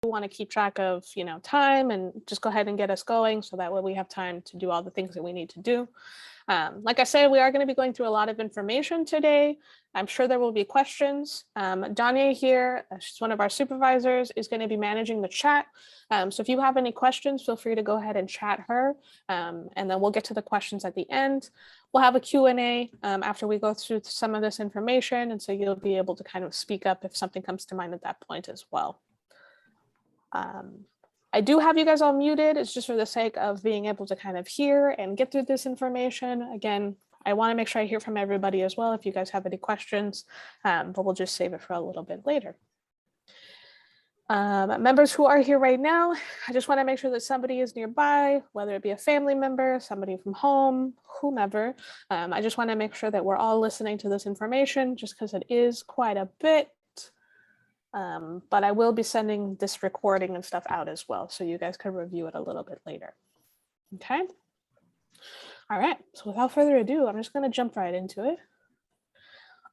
want to keep track of, time and just go ahead and get us going so that way we have time to do all the things that we need to do. Like I said, we are going to be going through a lot of information today. I'm sure there will be questions. Danya here, she's one of our supervisors, is going to be managing the chat. So if you have any questions, feel free to go ahead and chat her, and then we'll get to the questions at the end. We'll have a Q&A after we go through some of this information, and so you'll be able to kind of speak up if something comes to mind at that point as well. I do have you guys all muted. It's just for the sake of being able to kind of hear and get through this information. Again, I want to make sure I hear from everybody as well if you guys have any questions, but we'll just save it for a little bit later. Members who are here right now, I just want to make sure that somebody is nearby, whether it be a family member, somebody from home, whomever. I just want to make sure that we're all listening to this information just because it is quite a bit. But I will be sending this recording and stuff out as well, so you guys can review it a little bit later. Okay. All right. So without further ado, I'm just going to jump right into it.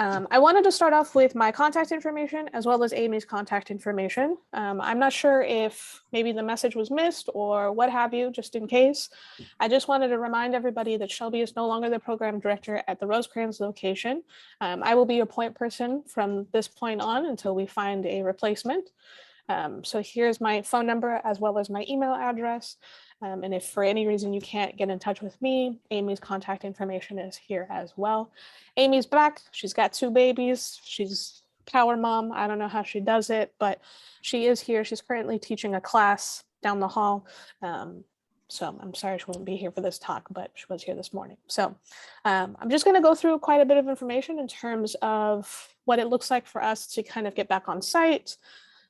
I wanted to start off with my contact information as well as Amy's contact information. I'm not sure if maybe the message was missed or what have you, just in case. I just wanted to remind everybody that Shelby is no longer the program director at the Rosecrans location. I will be your point person from this point on until we find a replacement. So here's my phone number as well as my email address. And if for any reason you can't get in touch with me, Amy's contact information is here as well. Amy's back. She's got 2 babies. She's power mom. I don't know how she does it, but she is here. She's currently teaching a class down the hall. So I'm sorry she wouldn't be here for this talk, but she was here this morning. So I'm just going to go through quite a bit of information in terms of what it looks like for us to kind of get back on site,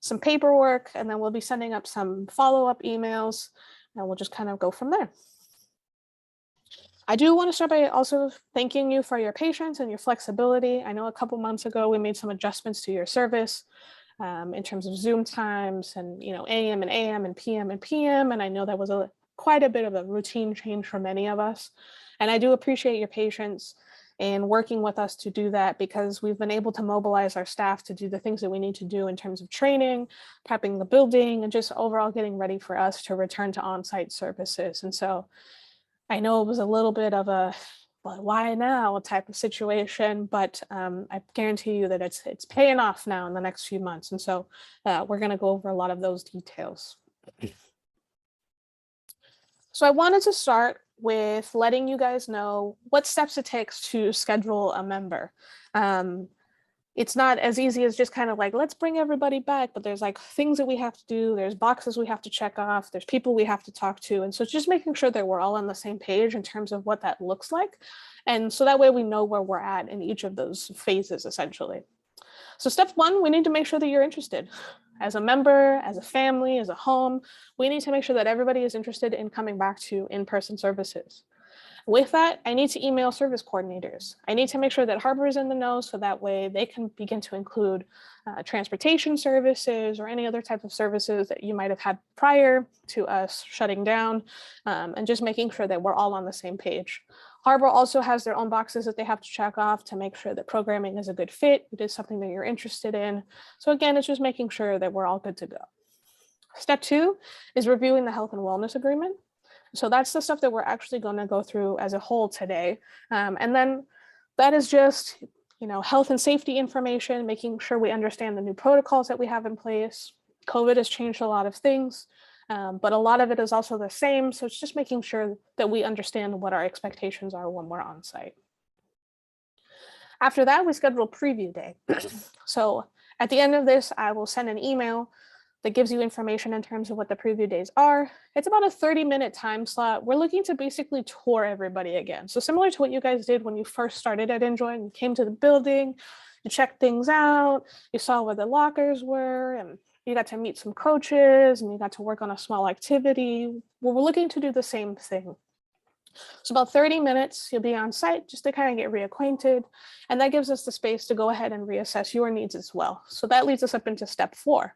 some paperwork, and then we'll be sending up some follow-up emails. And we'll just kind of go from there. I do want to start by also thanking you for your patience and your flexibility. I know a couple months ago we made some adjustments to your service in terms of Zoom times and AM and AM and PM and PM. And I know that was quite a bit of a routine change for many of us. And I do appreciate your patience in working with us to do that, because we've been able to mobilize our staff to do the things that we need to do in terms of training, prepping the building, and just overall getting ready for us to return to on-site services. And so I know it was a little bit of a, well, why now type of situation, but I guarantee you that it's paying off now in the next few months. And so we're going to go over a lot of those details. So I wanted to start with letting you guys know what steps it takes to schedule a member. It's not as easy as just kind of like, let's bring everybody back, but there's like things that we have to do. There's boxes we have to check off. There's people we have to talk to. And so it's just making sure that we're all on the same page in terms of what that looks like. And so that way we know where we're at in each of those phases, essentially. So step 1, we need to make sure that you're interested. As a member, as a family, as a home, we need to make sure that everybody is interested in coming back to in-person services. With that, I need to email service coordinators. I need to make sure that Harbor is in the know so that way they can begin to include transportation services or any other type of services that you might have had prior to us shutting down, and just making sure that we're all on the same page. Harbor also has their own boxes that they have to check off to make sure that programming is a good fit. It is something that you're interested in. So again, it's just making sure that we're all good to go. Step 2 is reviewing the health and wellness agreement. So that's the stuff that we're actually going to go through as a whole today. And then that is just, health and safety information, making sure we understand the new protocols that we have in place. COVID has changed a lot of things, but a lot of it is also the same. So it's just making sure that we understand what our expectations are when we're on site. After that, we schedule preview day. So at the end of this, I will send an email that gives you information in terms of what the preview days are. It's about a 30-minute time slot. We're looking to basically tour everybody again. So similar to what you guys did when you first started at Enjoy, you came to the building, you checked things out, you saw where the lockers were, and you got to meet some coaches, and you got to work on a small activity. Well, we're looking to do the same thing. So about 30 minutes, you'll be on site just to kind of get reacquainted. And that gives us the space to go ahead and reassess your needs as well. So that leads us up into step 4.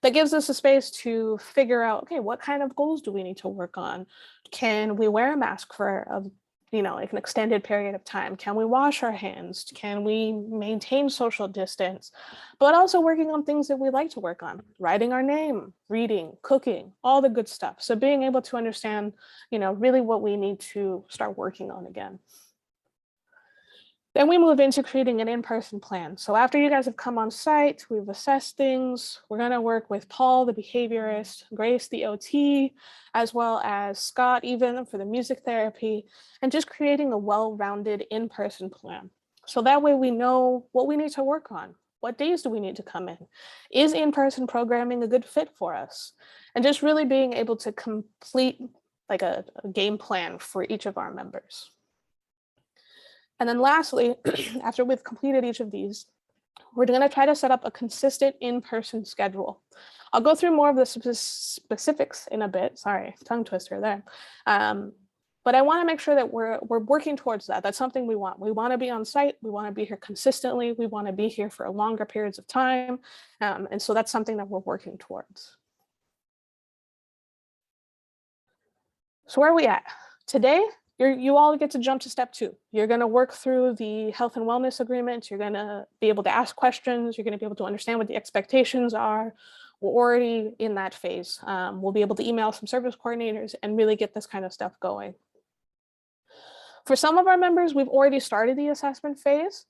That gives us a space to figure out, okay, what kind of goals do we need to work on? Can we wear a mask for like an extended period of time? Can we wash our hands? Can we maintain social distance? But also working on things that we like to work on, writing our name, reading, cooking, all the good stuff. So being able to understand, really what we need to start working on again. Then we move into creating an in-person plan. So after you guys have come on site, we've assessed things, we're gonna work with Paul, the behaviorist, Grace, the OT, as well as Scott, even for the music therapy, and just creating a well-rounded in-person plan. So that way we know what we need to work on. What days do we need to come in? Is in-person programming a good fit for us? And just really being able to complete like a game plan for each of our members. And then lastly, after we've completed each of these, we're going to try to set up a consistent in-person schedule. I'll go through more of the specifics in a bit. Sorry, tongue twister there. But I want to make sure that we're working towards that. That's something we want. We want to be on site. We want to be here consistently. We want to be here for longer periods of time. And so that's something that we're working towards. So where are we at? Today, you all get to jump to step 2. You're going to work through the health and wellness agreement. You're going to be able to ask questions. You're going to be able to understand what the expectations are. We're already in that phase. We'll be able to email some service coordinators and really get this kind of stuff going. For some of our members, we've already started the assessment phase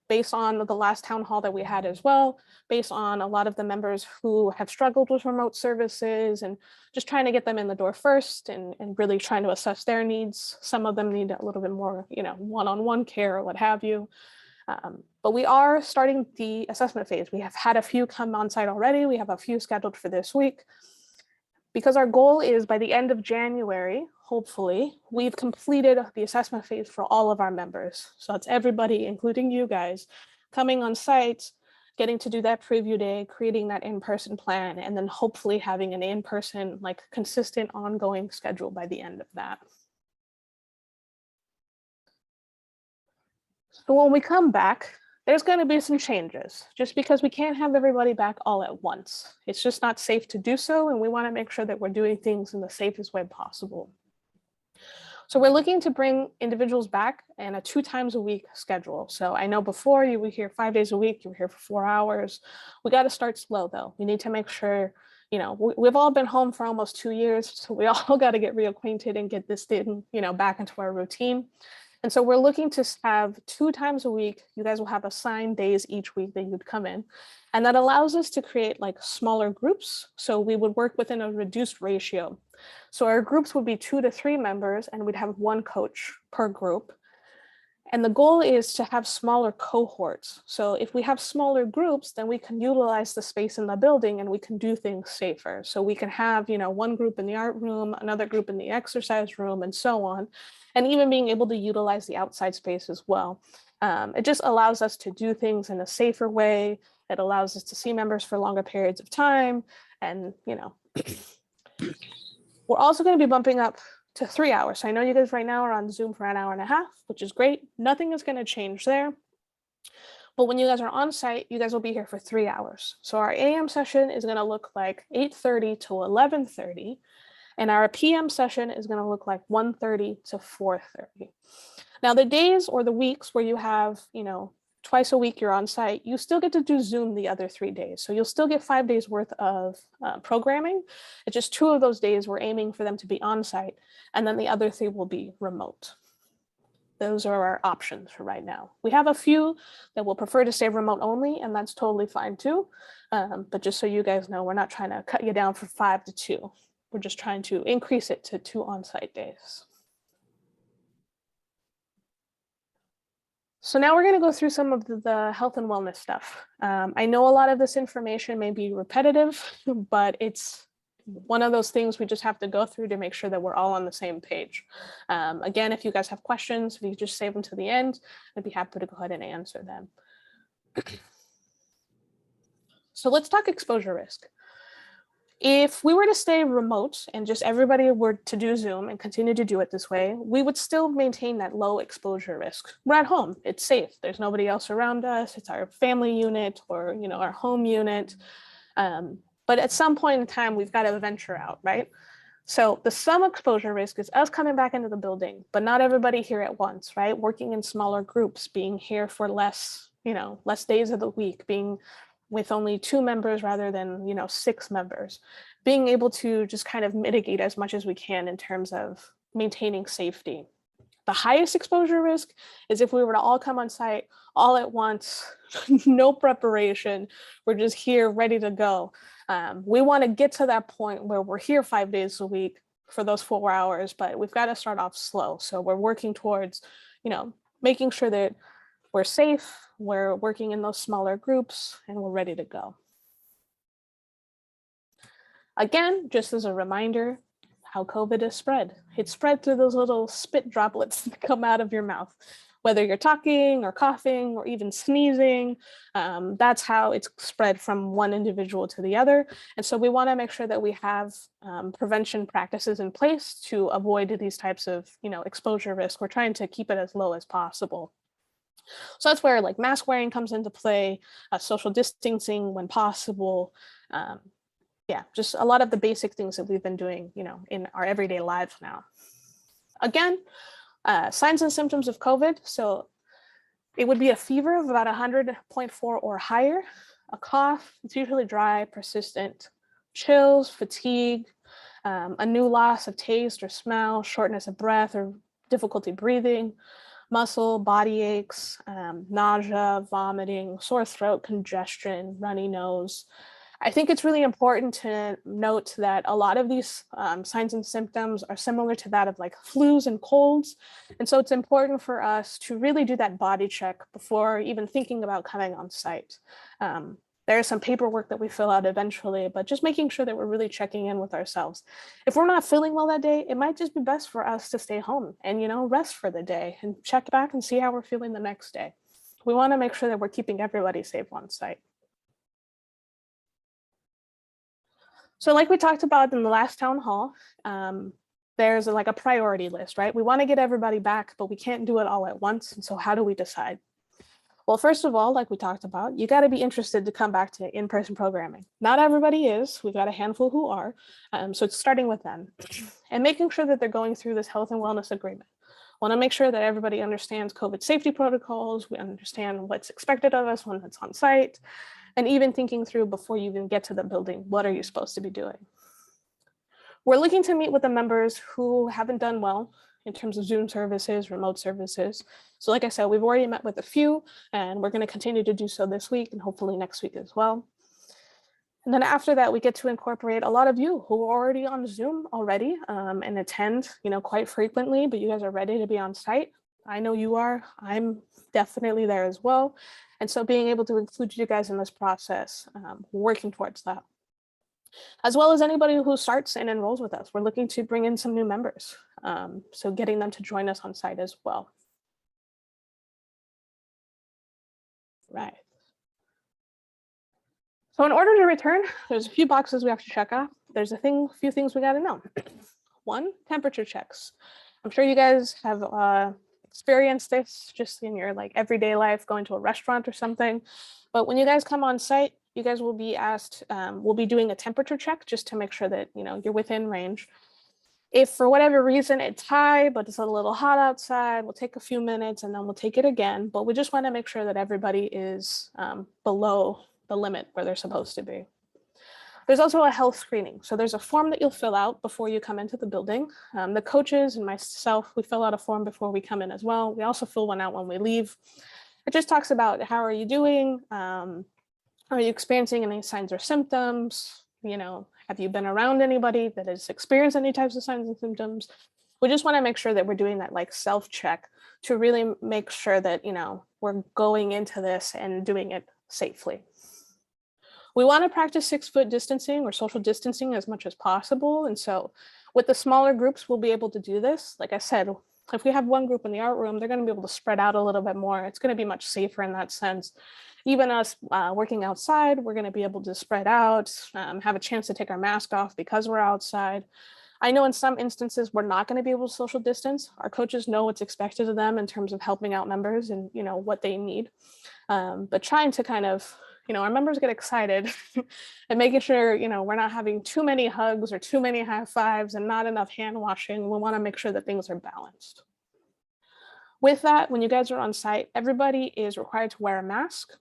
based on the last town hall that we had as well, based on a lot of the members who have struggled with remote services and just trying to get them in the door first and really trying to assess their needs. Some of them need a little bit more, one-on-one care or what have you. But we are starting the assessment phase. We have had a few come on site already. We have a few scheduled for this week. Because our goal is by the end of January, hopefully, we've completed the assessment phase for all of our members. So it's everybody, including you guys, coming on site, getting to do that preview day, creating that in-person plan, and then hopefully having an in-person, consistent, ongoing schedule by the end of that. So when we come back, there's going to be some changes just because we can't have everybody back all at once. It's just not safe to do so, and we want to make sure that we're doing things in the safest way possible. So we're looking to bring individuals back in a 2 times a week schedule. So I know before you were here 5 days a week, you were here for 4 hours. We got to start slow though. We need to make sure, we've all been home for almost 2 years, so we all got to get reacquainted and get this thing, back into our routine. And so we're looking to have 2 times a week. You guys will have assigned days each week that you'd come in. And that allows us to create smaller groups. So we would work within a reduced ratio. So our groups would be 2 to 3 members, and we'd have 1 coach per group. And the goal is to have smaller cohorts. So if we have smaller groups, then we can utilize the space in the building and we can do things safer. So we can have, 1 group in the art room, another group in the exercise room, and so on. And even being able to utilize the outside space as well. It just allows us to do things in a safer way. It allows us to see members for longer periods of time. And, we're also going to be bumping up to 3 hours. So I know you guys right now are on Zoom for an hour and a half, which is great. Nothing is going to change there. But when you guys are on site, you guys will be here for 3 hours. So our AM session is going to look like 8:30 to 11:30. And our PM session is going to look like 1:30 to 4:30. Now, the days or the weeks where you have, twice a week you're on site, you still get to do Zoom the other 3 days. So you'll still get 5 days worth of programming. It's just 2 of those days we're aiming for them to be on site, and then the other 3 will be remote. Those are our options for right now. We have a few that will prefer to stay remote only, and that's totally fine too. But just so you guys know, we're not trying to cut you down from 5 to 2. We're just trying to increase it to 2 on-site days. So now we're going to go through some of the health and wellness stuff. I know a lot of this information may be repetitive, but it's one of those things we just have to go through to make sure that we're all on the same page. Again, if you guys have questions, if you just save them to the end, I'd be happy to go ahead and answer them. So let's talk exposure risk. If we were to stay remote and just everybody were to do Zoom and continue to do it this way, we would still maintain that low exposure risk. We're at home, it's safe. There's nobody else around us. It's our family unit or our home unit. But at some point in time, we've got to venture out, right? So the some exposure risk is us coming back into the building, but not everybody here at once, right? Working in smaller groups, being here for less, less days of the week, being with only 2 members rather than, 6 members, being able to just kind of mitigate as much as we can in terms of maintaining safety. The highest exposure risk is if we were to all come on site all at once, no preparation, we're just here ready to go. We want to get to that point where we're here 5 days a week for those 4 hours, but we've got to start off slow. So we're working towards, making sure that we're safe, we're working in those smaller groups, and we're ready to go. Again, just as a reminder, how COVID is spread. It's spread through those little spit droplets that come out of your mouth. Whether you're talking or coughing or even sneezing, that's how it's spread from one individual to the other. And so we want to make sure that we have prevention practices in place to avoid these types of, exposure risk. We're trying to keep it as low as possible. So that's where like mask wearing comes into play, social distancing when possible. Yeah, just a lot of the basic things that we've been doing, in our everyday lives now. Again, signs and symptoms of COVID. So it would be a fever of about 100.4 or higher, a cough, it's usually dry, persistent, chills, fatigue, a new loss of taste or smell, shortness of breath or difficulty breathing, muscle, body aches, nausea, vomiting, sore throat, congestion, runny nose. I think it's really important to note that a lot of these signs and symptoms are similar to that of like flus and colds. And so it's important for us to really do that body check before even thinking about coming on site. There's some paperwork that we fill out eventually, but just making sure that we're really checking in with ourselves. If we're not feeling well that day, it might just be best for us to stay home and, rest for the day and check back and see how we're feeling the next day. We want to make sure that we're keeping everybody safe on site. So like we talked about in the last town hall, there's like a priority list, right? We want to get everybody back, but we can't do it all at once. And so how do we decide? Well, first of all, like we talked about, you got to be interested to come back to in-person programming. Not everybody is. We've got a handful who are. So it's starting with them and making sure that they're going through this health and wellness agreement. Want to make sure that everybody understands COVID safety protocols. We understand what's expected of us when it's on site. And even thinking through before you even get to the building, what are you supposed to be doing? We're looking to meet with the members who haven't done well in terms of Zoom services, remote services. So like I said, we've already met with a few, and we're going to continue to do so this week and hopefully next week as well. And then after that, we get to incorporate a lot of you who are already on Zoom already and attend, quite frequently, but you guys are ready to be on site. I know you are. I'm definitely there as well. And so being able to include you guys in this process, working towards that. As well as anybody who starts and enrolls with us. We're looking to bring in some new members. So getting them to join us on site as well. Right. So in order to return, there's a few boxes we have to check off. There's a few things we got to know. One, temperature checks. I'm sure you guys have experienced this just in your like everyday life, going to a restaurant or something. But when you guys come on site, you guys will be asked, we'll be doing a temperature check just to make sure that you're within range. If for whatever reason it's high, but it's a little hot outside, we'll take a few minutes and then we'll take it again. But we just want to make sure that everybody is below the limit where they're supposed to be. There's also a health screening. So there's a form that you'll fill out before you come into the building. The coaches and myself, we fill out a form before we come in as well. We also fill one out when we leave. It just talks about how are you doing? Are you experiencing any signs or symptoms? Have you been around anybody that has experienced any types of signs and symptoms? We just want to make sure that we're doing that like self-check to really make sure that, we're going into this and doing it safely. We want to practice 6-foot distancing or social distancing as much as possible. And so with the smaller groups, we'll be able to do this. Like I said, if we have one group in the art room, they're going to be able to spread out a little bit more. It's going to be much safer in that sense. Even us working outside, we're going to be able to spread out, have a chance to take our mask off because we're outside. I know in some instances, we're not going to be able to social distance. Our coaches know what's expected of them in terms of helping out members and what they need. But trying to kind of, our members get excited and making sure, we're not having too many hugs or too many high fives and not enough hand washing. We want to make sure that things are balanced. With that, when you guys are on site, everybody is required to wear a mask.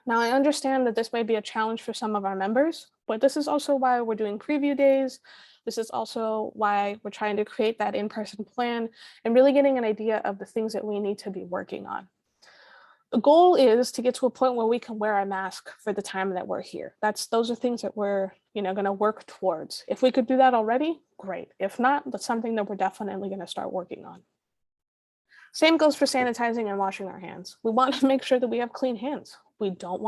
Now, I understand that this may be a challenge for some of our members, but this is also why we're doing preview days. This is also why we're trying to create that in-person plan and really getting an idea of the things that we need to be working on. The goal is to get to a point where we can wear a mask for the time that we're here. Those are things that we're, going to work towards. If we could do that already, great. If not, that's something that we're definitely going to start working on. Same goes for sanitizing and washing our hands. We want to make sure that we have clean hands. We don't want